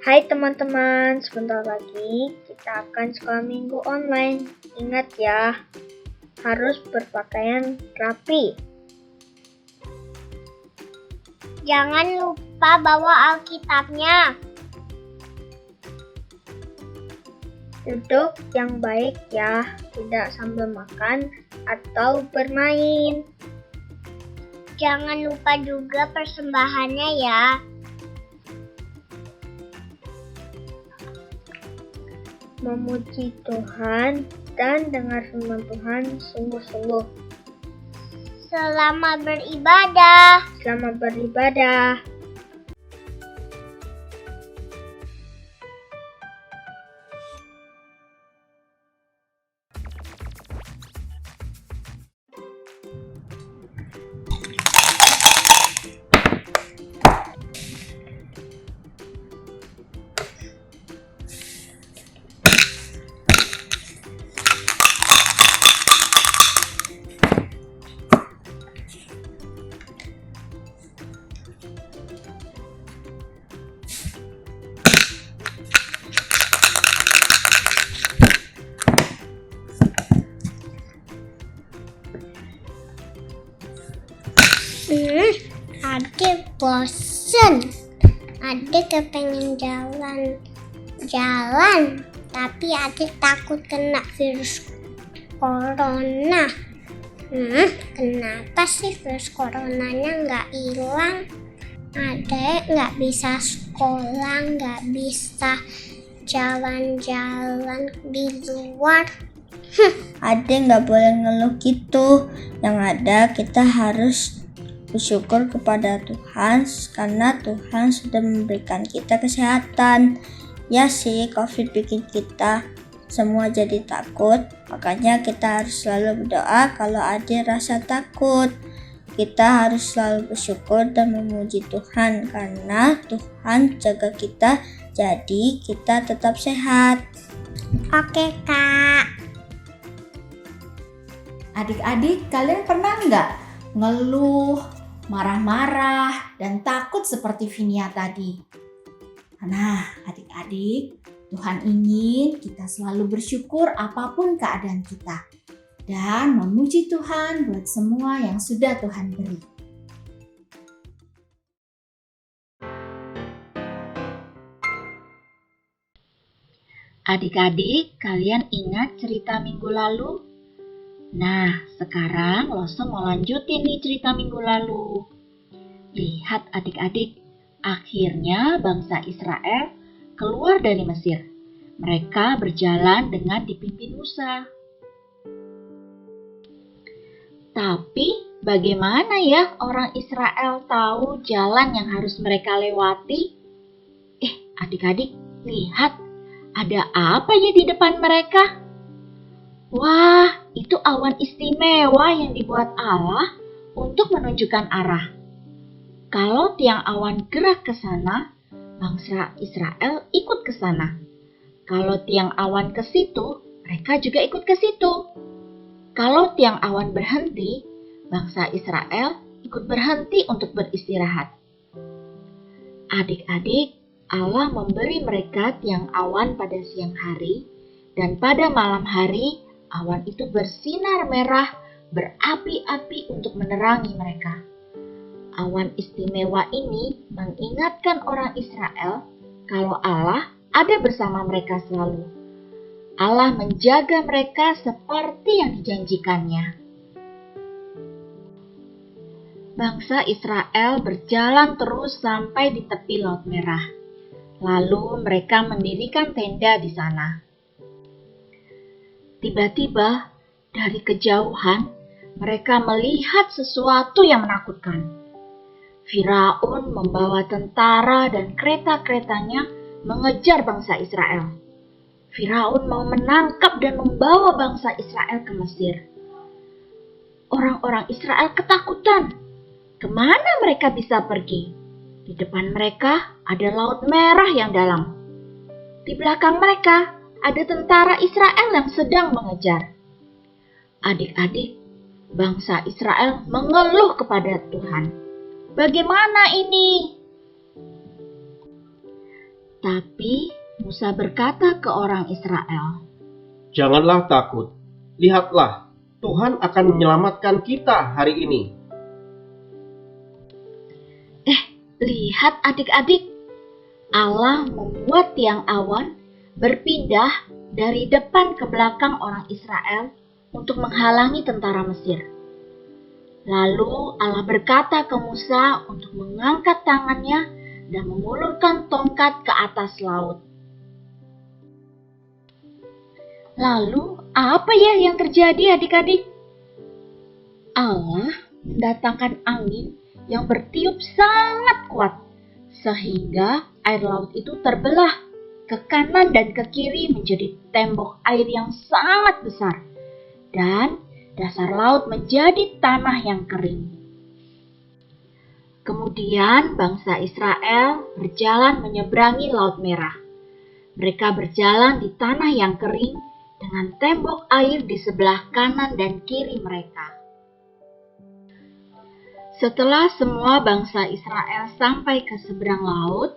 Hai teman-teman, sebentar lagi kita akan sekolah minggu online. Ingat ya, harus berpakaian rapi. Jangan lupa bawa Alkitabnya. Duduk yang baik ya, tidak sambil makan atau bermain. Jangan lupa juga persembahannya ya. Memuji Tuhan dan dengar firman Tuhan sungguh-sungguh. Selamat beribadah. Selamat beribadah. Adik bosen. Adik kepengen jalan-jalan, tapi adik takut kena virus corona. Kenapa sih virus coronanya nggak hilang? Adik nggak bisa sekolah, nggak bisa jalan-jalan di luar. Adik nggak boleh ngeluh gitu. Yang ada kita harus bersyukur kepada Tuhan karena Tuhan sudah memberikan kita kesehatan. Ya sih, COVID bikin kita semua jadi takut. Makanya kita harus selalu berdoa kalau ada rasa takut. Kita harus selalu bersyukur dan memuji Tuhan karena Tuhan jaga kita, jadi kita tetap sehat. Oke, Kak. Adik-adik, kalian pernah nggak ngeluh, marah-marah, dan takut seperti Vinia tadi? Nah, adik-adik, Tuhan ingin kita selalu bersyukur apapun keadaan kita dan memuji Tuhan buat semua yang sudah Tuhan beri. Adik-adik, kalian ingat cerita minggu lalu? Nah, sekarang Loso mau lanjutin nih cerita minggu lalu. Lihat adik-adik, akhirnya bangsa Israel keluar dari Mesir. Mereka berjalan dengan dipimpin Musa. Tapi bagaimana ya orang Israel tahu jalan yang harus mereka lewati? Adik-adik, lihat, ada apa ya di depan mereka? Wah, itu awan istimewa yang dibuat Allah untuk menunjukkan arah. Kalau tiang awan gerak ke sana, bangsa Israel ikut ke sana. Kalau tiang awan ke situ, mereka juga ikut ke situ. Kalau tiang awan berhenti, bangsa Israel ikut berhenti untuk beristirahat. Adik-adik, Allah memberi mereka tiang awan pada siang hari, dan pada malam hari, awan itu bersinar merah, berapi-api untuk menerangi mereka. Awan istimewa ini mengingatkan orang Israel kalau Allah ada bersama mereka selalu. Allah menjaga mereka seperti yang dijanjikannya. Bangsa Israel berjalan terus sampai di tepi Laut Merah. Lalu mereka mendirikan tenda di sana. Tiba-tiba, dari kejauhan, mereka melihat sesuatu yang menakutkan. Firaun membawa tentara dan kereta-keretanya mengejar bangsa Israel. Firaun mau menangkap dan membawa bangsa Israel ke Mesir. Orang-orang Israel ketakutan. Kemana mereka bisa pergi? Di depan mereka ada Laut Merah yang dalam. Di belakang mereka ada tentara Israel yang sedang mengejar. Adik-adik, bangsa Israel mengeluh kepada Tuhan. Bagaimana ini? Tapi Musa berkata ke orang Israel, "Janganlah takut. Lihatlah, Tuhan akan menyelamatkan kita hari ini." Lihat adik-adik, Allah membuat tiang awan berpindah dari depan ke belakang orang Israel untuk menghalangi tentara Mesir. Lalu Allah berkata ke Musa untuk mengangkat tangannya dan mengulurkan tongkat ke atas laut. Lalu apa ya yang terjadi adik-adik? Allah mendatangkan angin yang bertiup sangat kuat, sehingga air laut itu terbelah ke kanan dan ke kiri menjadi tembok air yang sangat besar, dan dasar laut menjadi tanah yang kering. Kemudian bangsa Israel berjalan menyeberangi Laut Merah. Mereka berjalan di tanah yang kering dengan tembok air di sebelah kanan dan kiri mereka. Setelah semua bangsa Israel sampai ke seberang laut,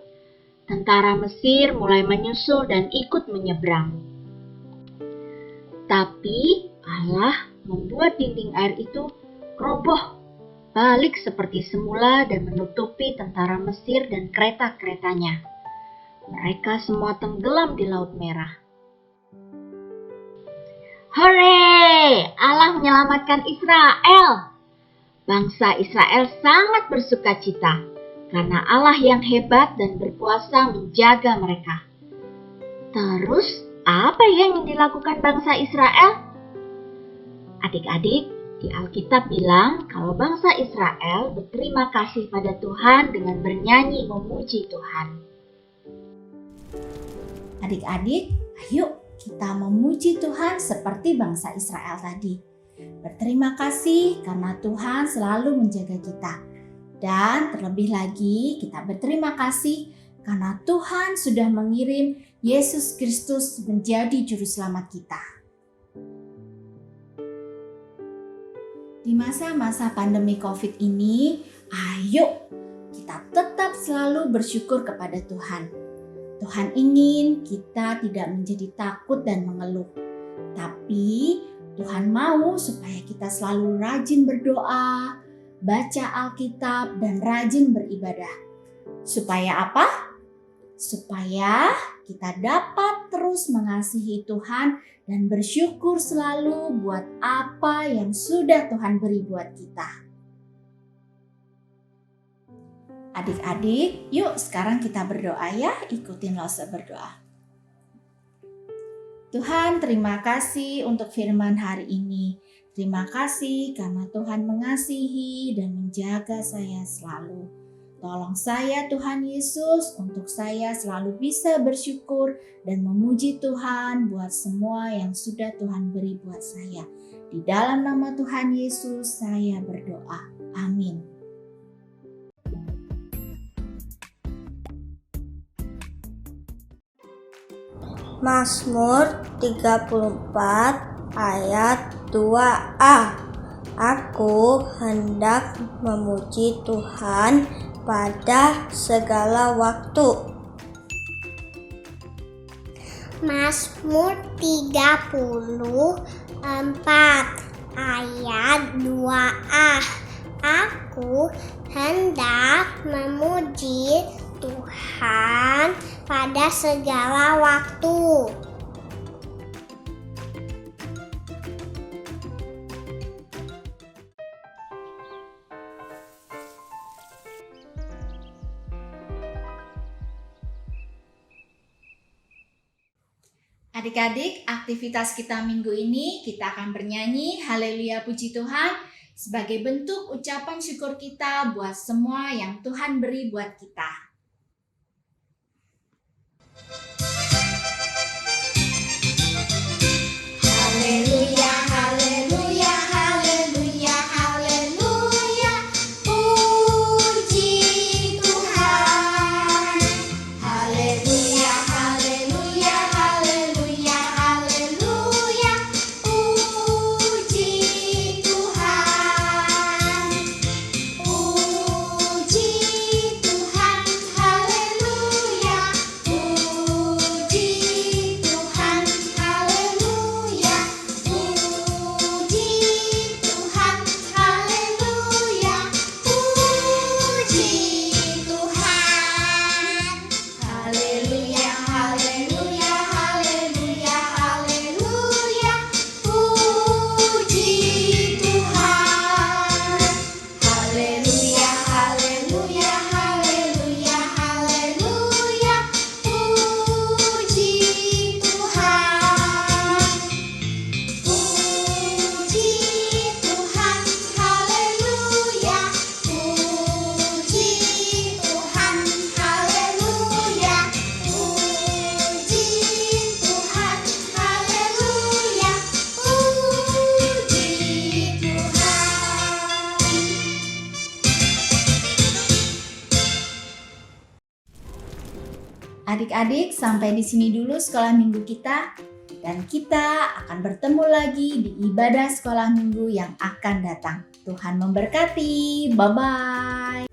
tentara Mesir mulai menyusul dan ikut menyeberang. Tapi Allah membuat dinding air itu roboh, balik seperti semula dan menutupi tentara Mesir dan kereta-keretanya. Mereka semua tenggelam di Laut Merah. Hore! Allah menyelamatkan Israel! Bangsa Israel sangat bersuka cita karena Allah yang hebat dan berkuasa menjaga mereka. Terus, apa yang dilakukan bangsa Israel? Adik-adik, di Alkitab bilang kalau bangsa Israel berterima kasih pada Tuhan dengan bernyanyi memuji Tuhan. Adik-adik, ayo kita memuji Tuhan seperti bangsa Israel tadi. Berterima kasih karena Tuhan selalu menjaga kita. Dan terlebih lagi kita berterima kasih karena Tuhan sudah mengirim Yesus Kristus menjadi juru selamat kita. Di masa-masa pandemi COVID ini, ayo kita tetap selalu bersyukur kepada Tuhan. Tuhan ingin kita tidak menjadi takut dan mengeluh. Tapi Tuhan mau supaya kita selalu rajin berdoa, baca Alkitab, dan rajin beribadah. Supaya apa? Supaya kita dapat terus mengasihi Tuhan dan bersyukur selalu buat apa yang sudah Tuhan beri buat kita. Adik-adik, yuk sekarang kita berdoa ya, ikutin Lose berdoa. Tuhan, terima kasih untuk firman hari ini. Terima kasih karena Tuhan mengasihi dan menjaga saya selalu. Tolong saya Tuhan Yesus untuk saya selalu bisa bersyukur dan memuji Tuhan buat semua yang sudah Tuhan beri buat saya. Di dalam nama Tuhan Yesus saya berdoa. Amin. Mazmur 34 ayat 2a. Aku hendak memuji Tuhan pada segala waktu. Mazmur 34 ayat 2a. Aku hendak memuji Tuhan pada segala waktu. Adik-adik, aktivitas kita minggu ini kita akan bernyanyi Haleluya Puji Tuhan sebagai bentuk ucapan syukur kita buat semua yang Tuhan beri buat kita. Haleluya, haleluya, haleluya, haleluya, puji Tuhan. Haleluya, haleluya, haleluya, haleluya, puji Tuhan. Puji Tuhan, adik-adik, sampai di sini dulu sekolah minggu kita. Dan kita akan bertemu lagi di ibadah sekolah minggu yang akan datang. Tuhan memberkati. Bye-bye.